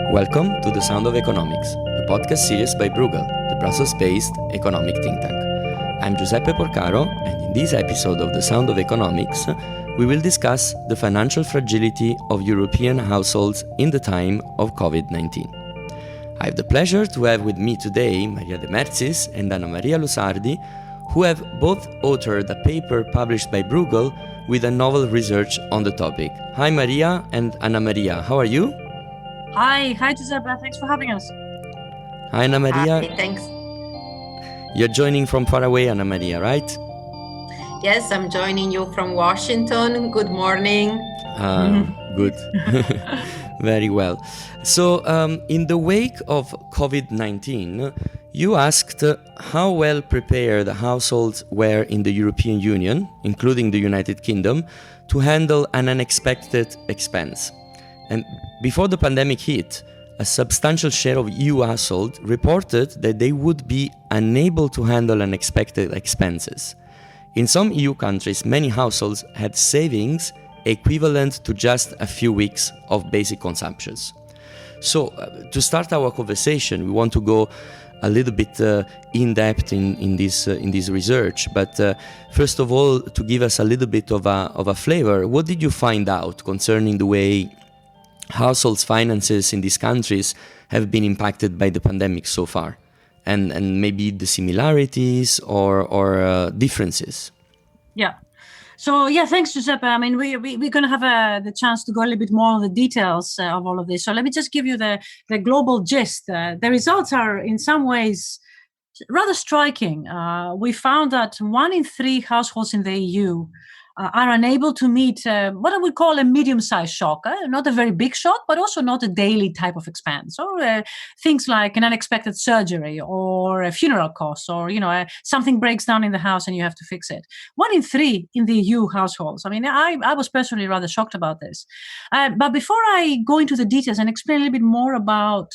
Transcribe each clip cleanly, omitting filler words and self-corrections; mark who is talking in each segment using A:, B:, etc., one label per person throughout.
A: Welcome to The Sound of Economics, the podcast series by Bruegel, the Brussels-based economic think tank. I'm Giuseppe Porcaro, and in this episode of The Sound of Economics, we will discuss the financial fragility of European households in the time of COVID-19. I have the pleasure to have with me today Maria Demertzis and Anna Maria Lusardi, who have both authored a paper published by Bruegel with a novel research on the topic. Hi Maria and Anna Maria, how are you?
B: Hi Giuseppe, thanks for having us.
A: Hi Anna Maria.
C: Hi, thanks.
A: You're joining from far away, Anna Maria, right?
C: Yes, I'm joining you from Washington. Good morning.
A: Good. Very well. So, in the wake of COVID-19, you asked how well prepared households were in the European Union, including the United Kingdom, to handle an unexpected expense. And before the pandemic hit, a substantial share of EU households reported that they would be unable to handle unexpected expenses. In some EU countries, many households had savings equivalent to just a few weeks of basic consumptions. So, to start our conversation, we want to go a little bit in depth in this research. But first of all, to give us a little bit of a flavor, what did you find out concerning the way households' finances in these countries have been impacted by the pandemic so far, and maybe the similarities or differences?
B: Yeah. So thanks, Giuseppe. I mean, we're going to have the chance to go a little bit more on the details of all of this. So let me just give you the global gist. The results are in some ways rather striking. We found that 1 in 3 households in the EU are unable to meet what I would call a medium-sized shock, not a very big shock, but also not a daily type of expense, or things like an unexpected surgery or a funeral cost, or something breaks down in the house and you have to fix it. 1 in 3 in the EU households. I mean, I was personally rather shocked about this. But before I go into the details and explain a little bit more about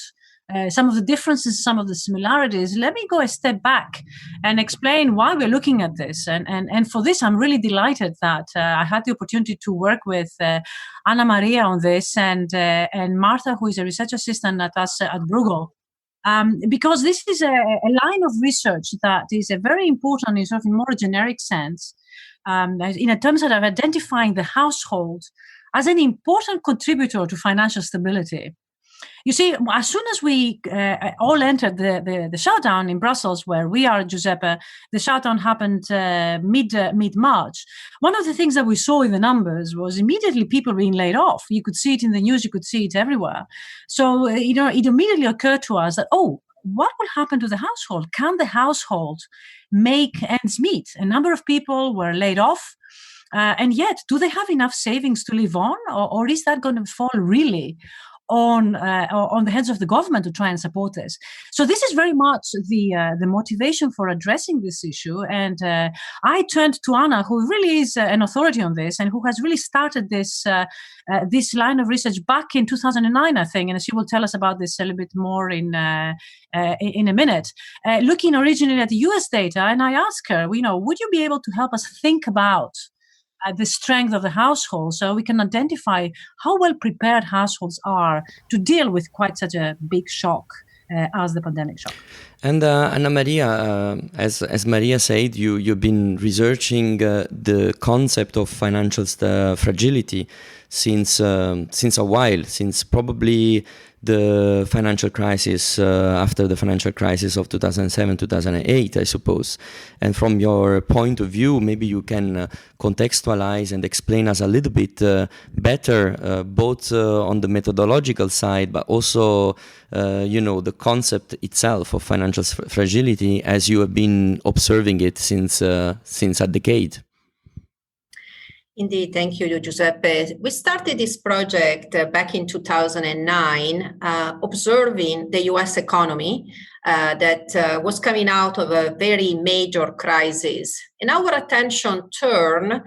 B: some of the differences, some of the similarities, let me go a step back and explain why we're looking at this. And for this, I'm really delighted that I had the opportunity to work with Anna Maria on this and Martha, who is a research assistant at us at Bruegel. Because this is a line of research that is very important in sort of more generic sense, in terms of identifying the household as an important contributor to financial stability. You see, as soon as we all entered the shutdown in Brussels, where we are, Giuseppe, the shutdown happened mid-March. One of the things that we saw in the numbers was immediately people being laid off. You could see it in the news, you could see it everywhere. So, it immediately occurred to us that, what will happen to the household? Can the household make ends meet? A number of people were laid off. And yet, do they have enough savings to live on? Or is that going to fall really on the heads of the government to try and support this? So this is very much the motivation for addressing this issue. And I turned to Anna, who really is an authority on this and who has really started this line of research back in 2009, I think. And she will tell us about this a little bit more in a minute. Looking originally at the US data, and I asked her, would you be able to help us think about the strength of the household, so we can identify how well prepared households are to deal with quite such a big shock as the pandemic shock.
A: And Anna Maria, as Maria said, you've been researching the concept of financial fragility since a while, since probably the financial crisis, after the financial crisis of 2007, 2008, I suppose. And from your point of view, maybe you can contextualize and explain us a little bit better, both on the methodological side, but also, the concept itself of financial fragility as you have been observing it since a decade.
C: Indeed, thank you, Giuseppe. We started this project back in 2009, observing the US economy that was coming out of a very major crisis. And our attention turned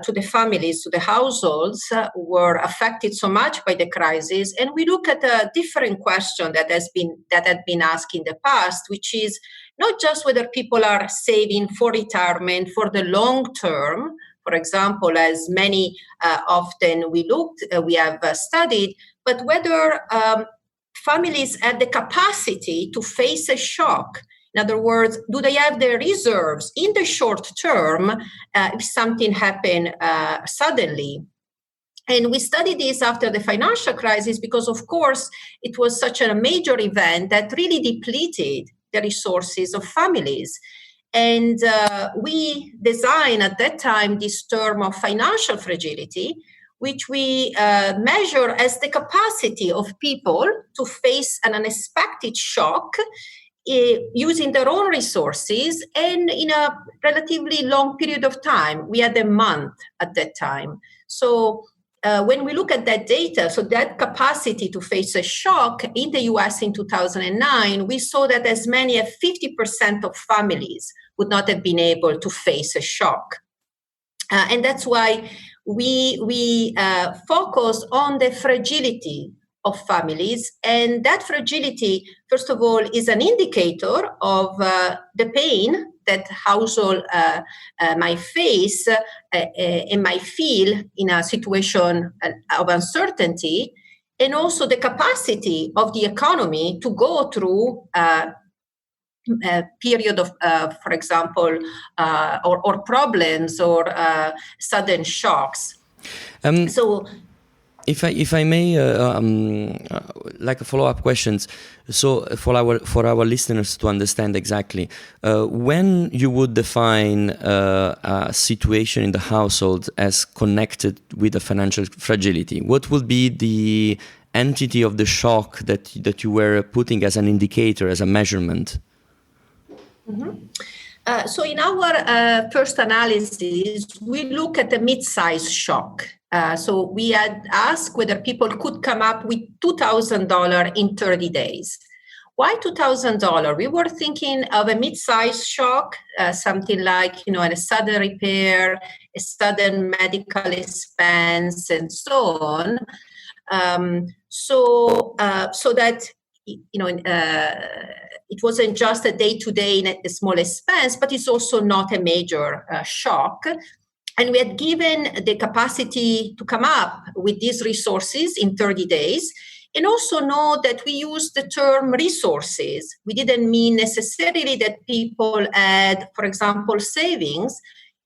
C: to the families, to the households were affected so much by the crisis. And we look at a different question that had been asked in the past, which is not just whether people are saving for retirement for the long term. For example, as many often we have studied, but whether families have the capacity to face a shock. In other words, do they have the reserves in the short term if something happened suddenly? And we studied this after the financial crisis because, of course, it was such a major event that really depleted the resources of families. And we designed at that time this term of financial fragility, which we measure as the capacity of people to face an unexpected shock using their own resources and in a relatively long period of time. We had a month at that time. So when we look at that data, so that capacity to face a shock in the US in 2009, we saw that as many as 50% of families would not have been able to face a shock. And that's why we focus on the fragility of families. And that fragility, first of all, is an indicator of the pain that household might face and might feel in a situation of uncertainty, and also the capacity of the economy to go through a period of, for example, or problems or sudden shocks.
A: If I may, like a follow-up questions. So for our listeners to understand exactly, when you would define a situation in the household as connected with a financial fragility, what would be the entity of the shock that you were putting as an indicator, as a measurement?
C: Mm-hmm. So in our first analysis, we look at the mid-size shock. So we had asked whether people could come up with $2,000 in 30 days. Why $2,000? We were thinking of a mid-size shock, something like, a sudden repair, a sudden medical expense, and so on. So that, it wasn't just a day-to-day a small expense, but it's also not a major shock. And we had given the capacity to come up with these resources in 30 days. And also know that we use the term resources. We didn't mean necessarily that people had, for example, savings.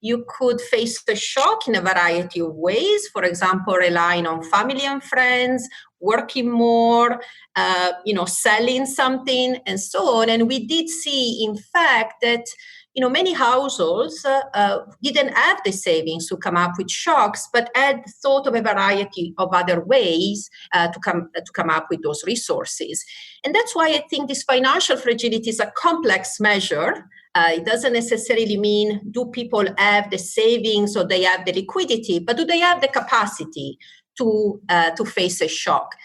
C: You could face the shock in a variety of ways. For example, relying on family and friends, working more, selling something, and so on. And we did see, in fact, that many households didn't have the savings to come up with shocks, but had thought of a variety of other ways to come up with those resources. And that's why I think this financial fragility is a complex measure. It doesn't necessarily mean do people have the savings or they have the liquidity, but do they have the capacity to face a shock?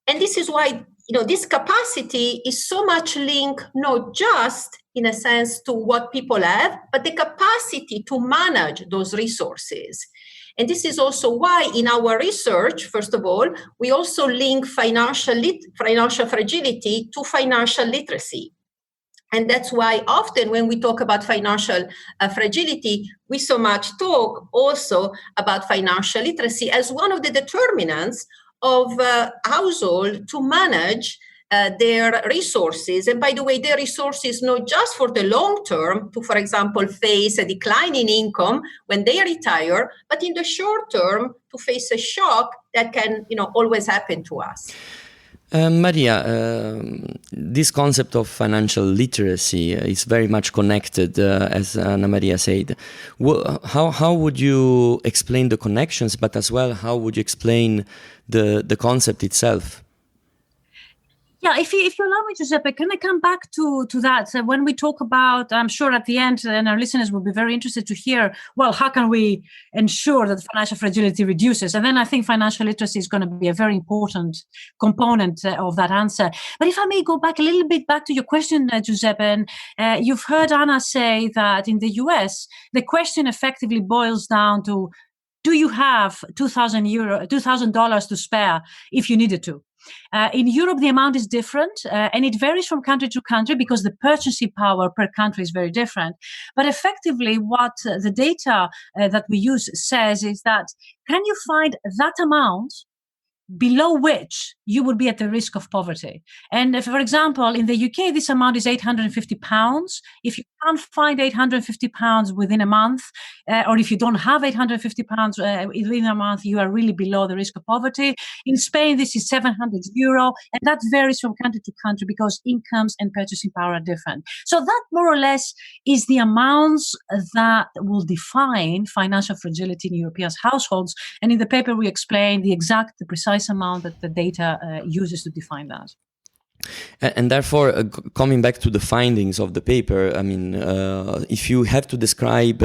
C: And this is why this capacity is so much linked not just in a sense to what people have, but the capacity to manage those resources. And this is also why in our research, first of all, we also link financial fragility to financial literacy. And that's why often when we talk about financial fragility, we so much talk also about financial literacy as one of the determinants of household to manage their resources. And by the way, their resources not just for the long term to, for example, face a decline in income when they retire, but in the short term to face a shock that can, always happen to us.
A: Maria, this concept of financial literacy is very much connected, as Anna Maria said. How would you explain the connections, but as well, how would you explain the concept itself?
B: Yeah, if you allow me, Giuseppe, can I come back to that? So when we talk about, I'm sure at the end, and our listeners will be very interested to hear, well, how can we ensure that financial fragility reduces? And then I think financial literacy is going to be a very important component of that answer. But if I may go back a little bit back to your question, Giuseppe, and you've heard Anna say that in the US, the question effectively boils down to, do you have $2,000 to spare if you needed to? In Europe, the amount is different, and it varies from country to country because the purchasing power per country is very different. But effectively, what the data that we use says is that can you find that amount below which you would be at the risk of poverty. And if, for example, in the UK, this amount is £850. If you can't find £850 within a month, or if you don't have £850 within a month, you are really below the risk of poverty. In Spain, this is €700, and that varies from country to country because incomes and purchasing power are different. So that more or less is the amounts that will define financial fragility in European households. And in the paper, we explain the precise amount that the data uses to define that.
A: And therefore, coming back to the findings of the paper, I mean, if you have to describe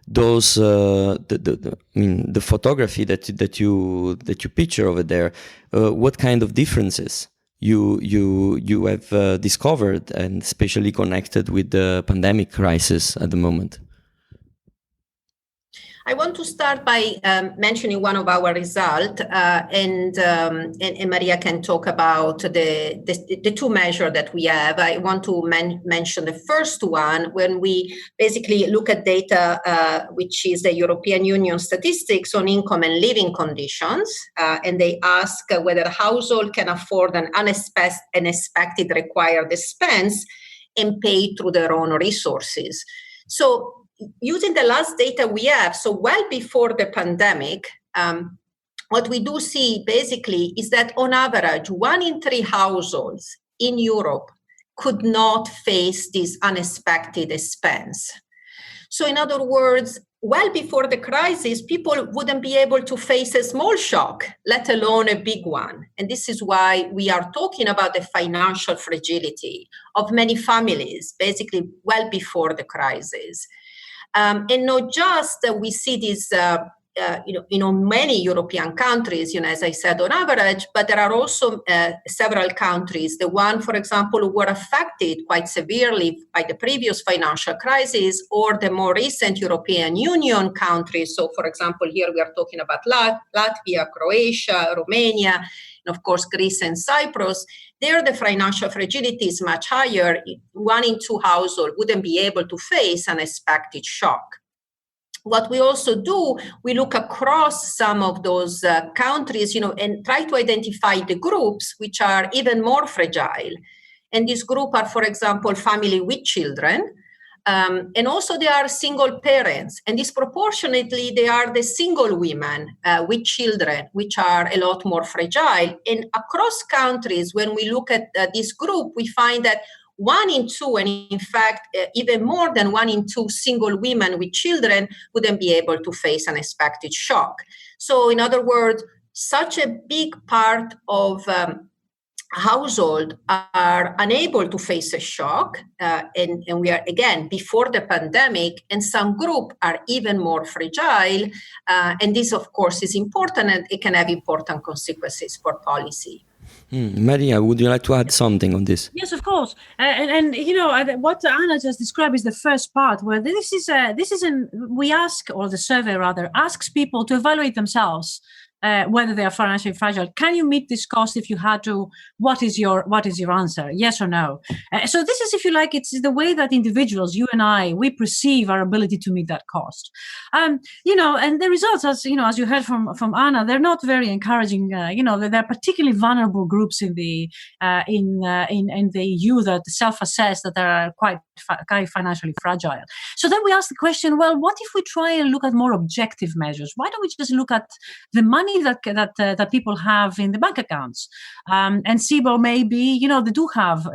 A: those, the photography that you picture over there, what kind of differences you have discovered, and especially connected with the pandemic crisis at the moment?
C: I want to start by mentioning one of our results, and Maria can talk about the two measures that we have. I want to mention the first one, when we basically look at data, which is the European Union statistics on income and living conditions, and they ask whether a household can afford an unexpected required expense and pay through their own resources. So, using the last data we have, so well before the pandemic, what we do see basically is that on average, 1 in 3 households in Europe could not face this unexpected expense. So in other words, well before the crisis, people wouldn't be able to face a small shock, let alone a big one. And this is why we are talking about the financial fragility of many families, basically well before the crisis. And not just we see this, many European countries, as I said, on average, but there are also several countries. The one, for example, who were affected quite severely by the previous financial crisis, or the more recent European Union countries. So, for example, here we are talking about Latvia, Croatia, Romania, and of course, Greece and Cyprus. There, the financial fragility is much higher. 1 in 2 households wouldn't be able to face an unexpected shock. What we also do, we look across some of those countries, and try to identify the groups which are even more fragile. And these groups are, for example, family with children. And also they are single parents, and disproportionately they are the single women with children, which are a lot more fragile. And across countries, when we look at this group, we find that 1 in 2, and in fact, even more than 1 in 2 single women with children wouldn't be able to face an unexpected shock. So in other words, such a big part of household are unable to face a shock, and we are, again, before the pandemic, and some group are even more fragile, and this, of course, is important, and it can have important consequences for policy.
A: Maria, would you like to add something on this?
B: Yes, of course. And what Anna just described is the first part, where we ask, or the survey rather, asks people to evaluate themselves. Whether they are financially fragile. Can you meet this cost if you had to? What is your answer? Yes or no? So this is, if you like, it's the way that individuals, you and I, we perceive our ability to meet that cost. And the results, as you heard from Anna, they're not very encouraging. They're particularly vulnerable groups in the EU that self-assess that are quite financially fragile. So then we ask the question, well, what if we try and look at more objective measures? Why don't we just look at the money that people have in the bank accounts, and see, well, maybe they do have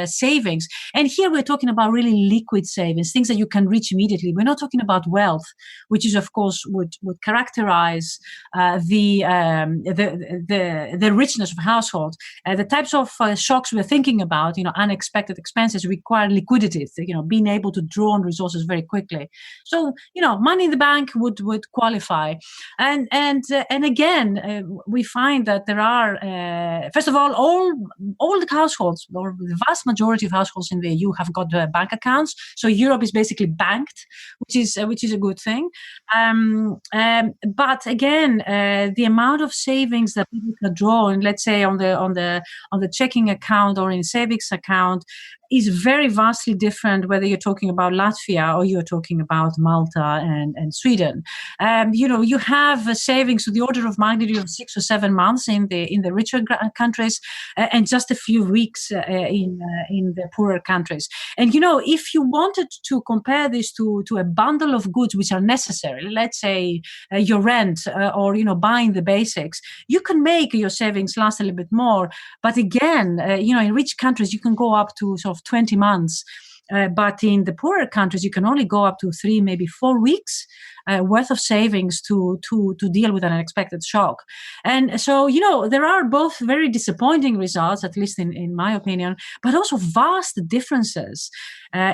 B: savings. And here we're talking about really liquid savings, things that you can reach immediately. We're not talking about wealth, which is, of course, would characterize the richness of households. The types of shocks we're thinking about, unexpected expenses, require liquidity, being able to draw on resources very quickly. So, money in the bank would qualify. And again, we find that there are, first of all the households, or the vast majority of households in the EU, have got bank accounts. So Europe is basically banked, which is a good thing. But again, the amount of savings that people can draw, and let's say on the checking account or in savings account, is very vastly different whether you're talking about Latvia or you're talking about Malta and Sweden. You have savings to the order of magnitude of 6 or 7 months in the richer countries, and just a few weeks in the poorer countries. And if you wanted to compare this to a bundle of goods which are necessary, let's say your rent or buying the basics, you can make your savings last a little bit more. But again, in rich countries you can go up to sort of 20 months. But in the poorer countries, you can only go up to 3, maybe 4 weeks worth of savings to deal with an unexpected shock. And so, there are both very disappointing results, at least in my opinion, but also vast differences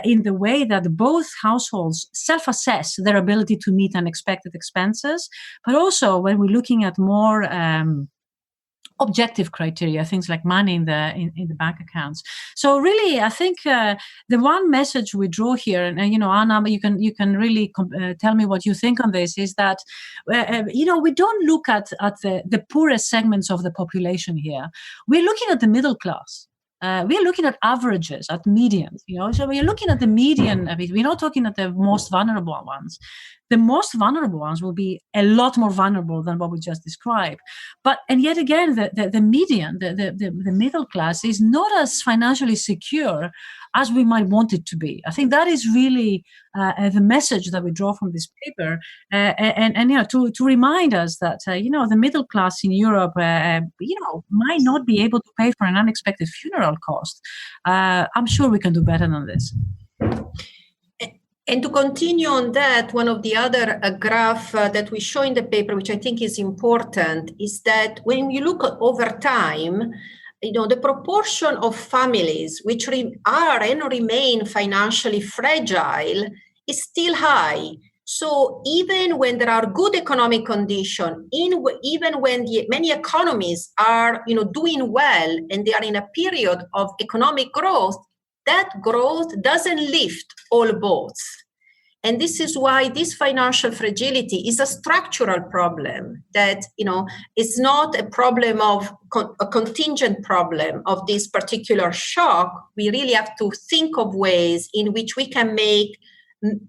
B: in the way that both households self-assess their ability to meet unexpected expenses. But also when we're looking at more objective criteria, things like money in the bank accounts. So really, I think the one message we draw here, and Anna, you can really tell me what you think on this, is that we don't look at the poorest segments of the population here. We're looking at the middle class. We're looking at averages, at medians. So we're looking at the median. We're not talking at the most vulnerable ones. The most vulnerable ones will be a lot more vulnerable than what we just described. And yet again, the median, the middle class, is not as financially secure as we might want it to be. I think that is really the message that we draw from this paper, and to remind us that the middle class in Europe might not be able to pay for an unexpected funeral cost. I'm sure we can do better than this.
C: And to continue on that, one of the other graph that we show in the paper, which I think is important, is that when you look over time, the proportion of families which are and remain financially fragile is still high. So even when there are good economic conditions, even when many economies are doing well and they are in a period of economic growth, that growth doesn't lift all boats. And this is why this financial fragility is a structural problem that, it's not a problem of a contingent problem of this particular shock. We really have to think of ways in which we can make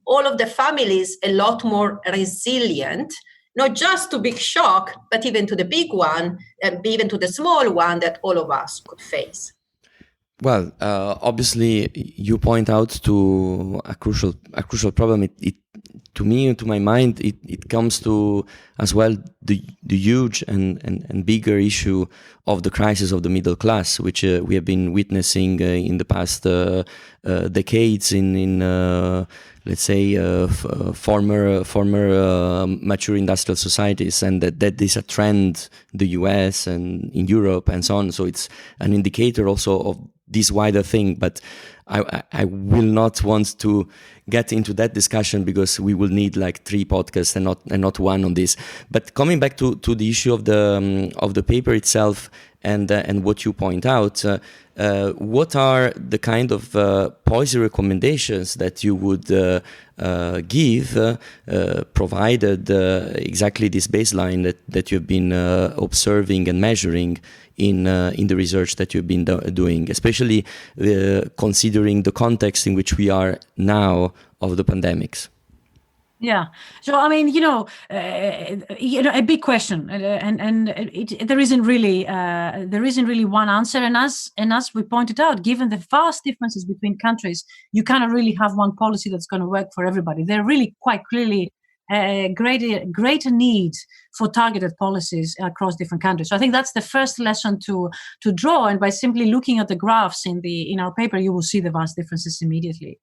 C: all of the families a lot more resilient, not just to big shock, but even to the big one, and even to the small one that all of us could face.
A: Well, obviously, you point out to a crucial problem. It to me, and to my mind, it comes to as well the huge and bigger issue of the crisis of the middle class, which we have been witnessing in the past decades in let's say former mature industrial societies, and that is a trend the US and in Europe and so on. So it's an indicator also of this wider thing, but I will not want to get into that discussion because we will need like 3 podcasts and not one on this. But coming back to the issue of the paper itself and what you point out, what are the kind of policy recommendations that you would give, provided exactly this baseline that you've been observing and measuring in the research that you've been doing, especially considering the context in which we are now of the pandemics?
B: Yeah. So, I mean, a big question, and there isn't really one answer. And as we pointed out, given the vast differences between countries, you cannot really have one policy that's going to work for everybody. There are really quite clearly greater need for targeted policies across different countries. So I think that's the first lesson to draw. And by simply looking at the graphs in our paper, you will see the vast differences immediately.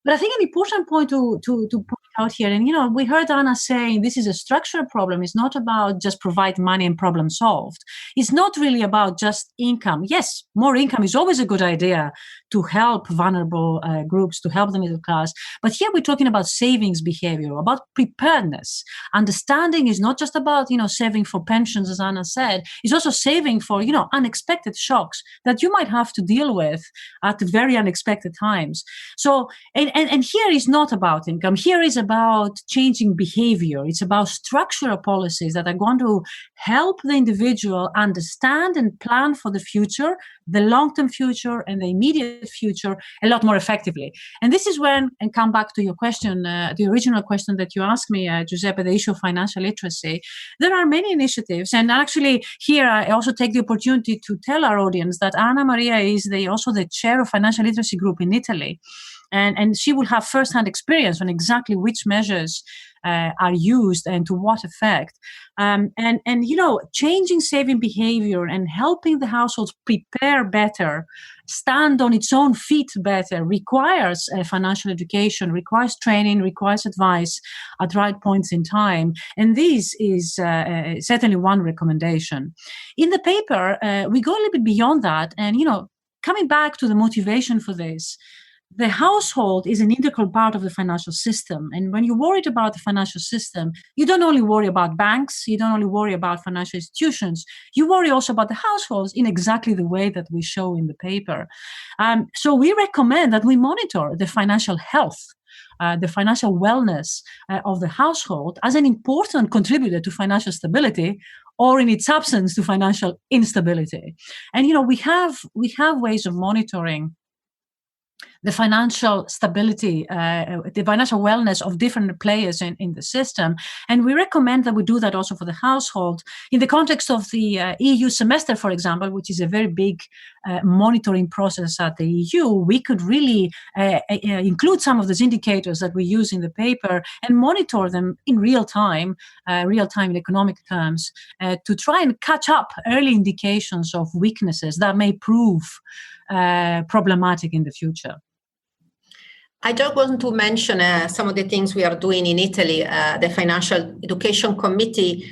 B: But I think an important point to point out here, and we heard Anna saying this is a structural problem. It's not about just provide money and problem solved. It's not really about just income. Yes, more income is always a good idea to help vulnerable groups, to help the middle class. But here we're talking about savings behavior, about preparedness. Understanding is not just about saving for pensions, as Anna said. It's also saving for unexpected shocks that you might have to deal with at very unexpected times. So and here is not about income. Here is about changing behavior. It's about structural policies that are going to help the individual understand and plan for the future, the long-term future and the immediate future, a lot more effectively. And this is when, and come back to your question, the original question that you asked me, Giuseppe, the issue of financial literacy. There are many initiatives. And actually here I also take the opportunity to tell our audience that Anna Maria is also the chair of financial literacy group in Italy. And she will have first-hand experience on exactly which measures are used and to what effect. And changing saving behavior and helping the households prepare better, stand on its own feet better, requires financial education, requires training, requires advice at right points in time. And this is certainly one recommendation. In the paper, we go a little bit beyond that. And, coming back to the motivation for this, the household is an integral part of the financial system. And when you're worried about the financial system, you don't only worry about banks, you don't only worry about financial institutions, you worry also about the households in exactly the way that we show in the paper. So we recommend that we monitor the financial health, the financial wellness of the household as an important contributor to financial stability, or in its absence to financial instability. And we have ways of monitoring the financial stability, the financial wellness of different players in the system. And we recommend that we do that also for the household. In the context of the EU semester, for example, which is a very big monitoring process at the EU, we could really include some of those indicators that we use in the paper and monitor them in real time in economic terms, to try and catch up early indications of weaknesses that may prove problematic in the future.
C: I just want to mention some of the things we are doing in Italy. The Financial Education Committee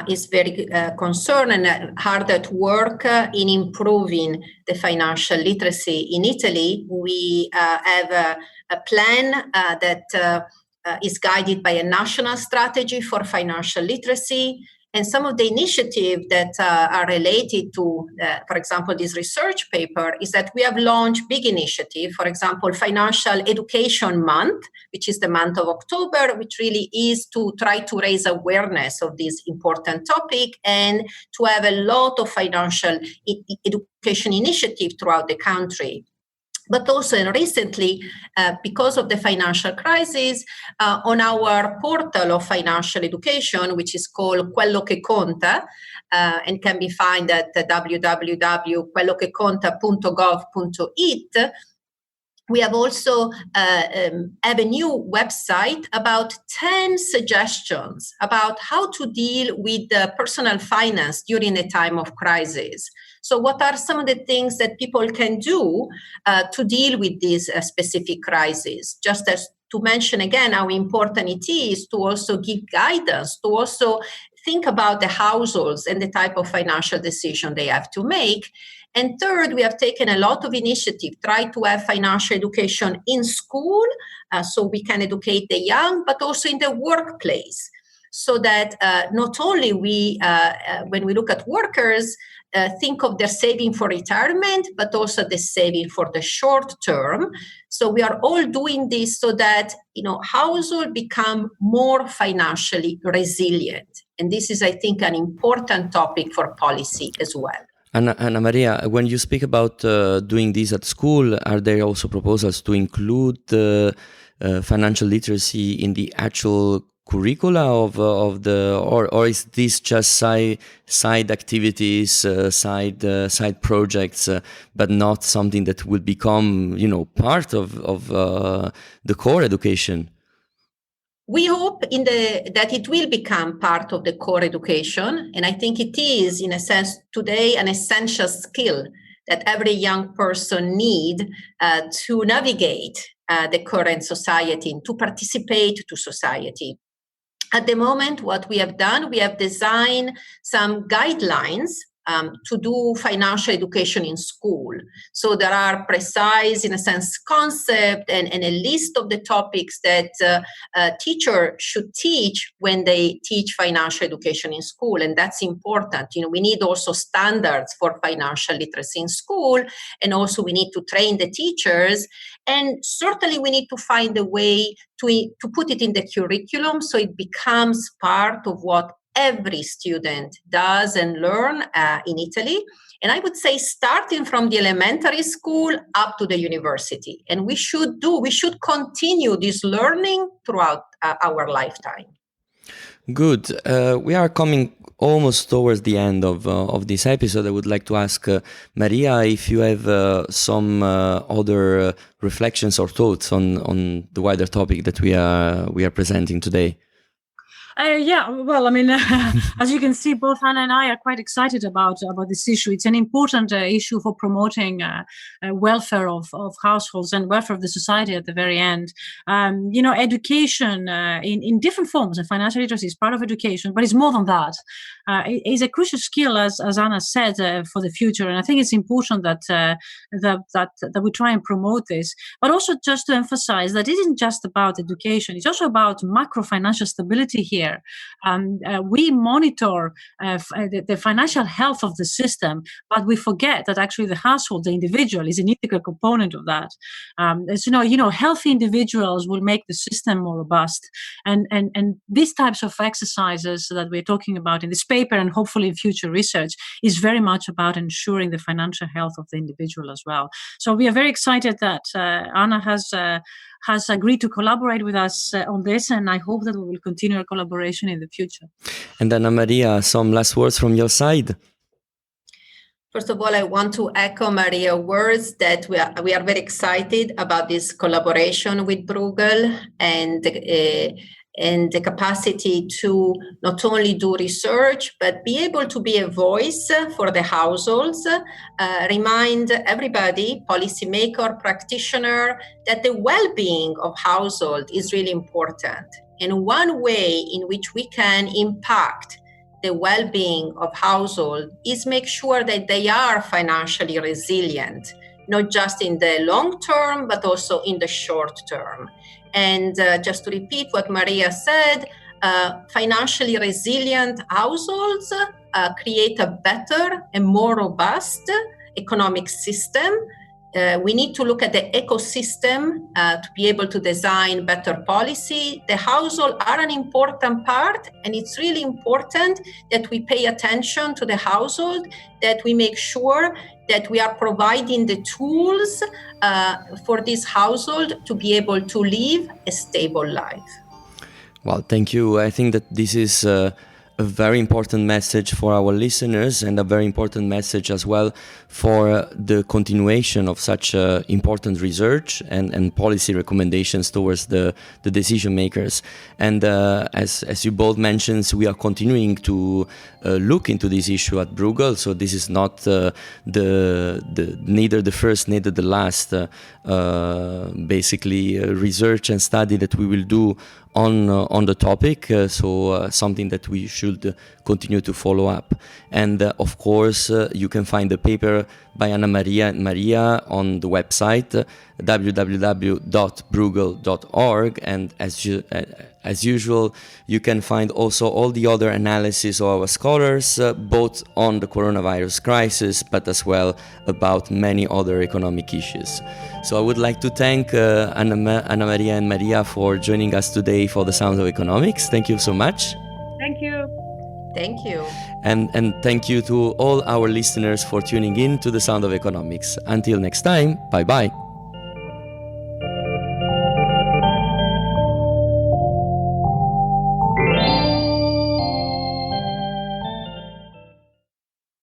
C: is very concerned and hard at work in improving the financial literacy in Italy. We have a plan that is guided by a national strategy for financial literacy. And some of the initiatives that are related to, for example, this research paper, is that we have launched big initiative. For example, Financial Education Month, which is the month of October, which really is to try to raise awareness of this important topic and to have a lot of financial education initiative throughout the country. But also recently, because of the financial crisis, on our portal of financial education, which is called Quello che Conta, and can be found at www.quellocheconta.gov.it, we have also have a new website about 10 suggestions about how to deal with personal finance during a time of crisis. So what are some of the things that people can do to deal with this specific crisis? Just as to mention again how important it is to also give guidance, to also think about the households and the type of financial decision they have to make. And third, we have taken a lot of initiative, try to have financial education in school, so we can educate the young, but also in the workplace, so that not only we, when we look at workers, think of their saving for retirement, but also the saving for the short term. So we are all doing this so that, households become more financially resilient. And this is, I think, an important topic for policy as well.
A: Anna Maria, when you speak about doing this at school, are there also proposals to include financial literacy in the actual curricula of the, or is this just side activities, side projects, but not something that will become part of the core education?
C: We hope that it will become part of the core education, and I think it is, in a sense, today an essential skill that every young person needs to navigate the current society and to participate to society. At the moment, what we have done, we have designed some guidelines to do financial education in school. So there are precise, in a sense, concept and a list of the topics that a teacher should teach when they teach financial education in school. And that's important. We need also standards for financial literacy in school. And also we need to train the teachers. And certainly we need to find a way to put it in the curriculum so it becomes part of what every student does and learn in Italy. And I would say starting from the elementary school up to the university. And we should continue this learning throughout our lifetime.
A: Good. We are coming almost towards the end of this episode. I would like to ask Maria if you have some other reflections or thoughts on the wider topic that we are presenting today.
B: As you can see, both Anna and I are quite excited about this issue. It's an important issue for promoting welfare of households and welfare of the society at the very end. Education in different forms, and financial literacy is part of education, but it's more than that. It is a crucial skill, as Anna said, for the future. And I think it's important that we try and promote this, but also just to emphasize that it isn't just about education. It's also about macro financial stability here. We monitor the financial health of the system, but we forget that actually the household, the individual, is an integral component of that. As healthy individuals will make the system more robust, and these types of exercises that we're talking about in this paper and hopefully in future research is very much about ensuring the financial health of the individual as well. So we are very excited that Anna has agreed to collaborate with us on this, and I hope that we will continue our collaboration in the future.
A: And Anna Maria, some last words from your side.
C: First of all, I want to echo Maria's words that we are very excited about this collaboration with Bruegel and the capacity to not only do research, but be able to be a voice for the households, remind everybody, policymaker, practitioner, that the well-being of household is really important. And one way in which we can impact the well-being of household is make sure that they are financially resilient, not just in the long term, but also in the short term. And just to repeat what Maria said, financially resilient households create a better and more robust economic system. We need to look at the ecosystem to be able to design better policy. The household are an important part, and it's really important that we pay attention to the household, that we make sure that we are providing the tools for this household to be able to live a stable life.
A: Well, thank you. I think that this is a very important message for our listeners, and a very important message as well for the continuation of such important research and policy recommendations towards the decision makers. And as you both mentioned, we are continuing to look into this issue at Bruegel. So this is not neither the first, neither the last research and study that we will do on the topic, so something that we should continue to follow up. And of course, you can find the paper by Anna Maria and Maria on the website www.bruegel.org, and as usual, you can find also all the other analysis of our scholars, both on the coronavirus crisis, but as well about many other economic issues. So I would like to thank Anna Maria and Maria for joining us today for The Sound of Economics. Thank you so much.
B: Thank you.
C: Thank you.
A: And thank you to all our listeners for tuning in to The Sound of Economics. Until next time, bye-bye.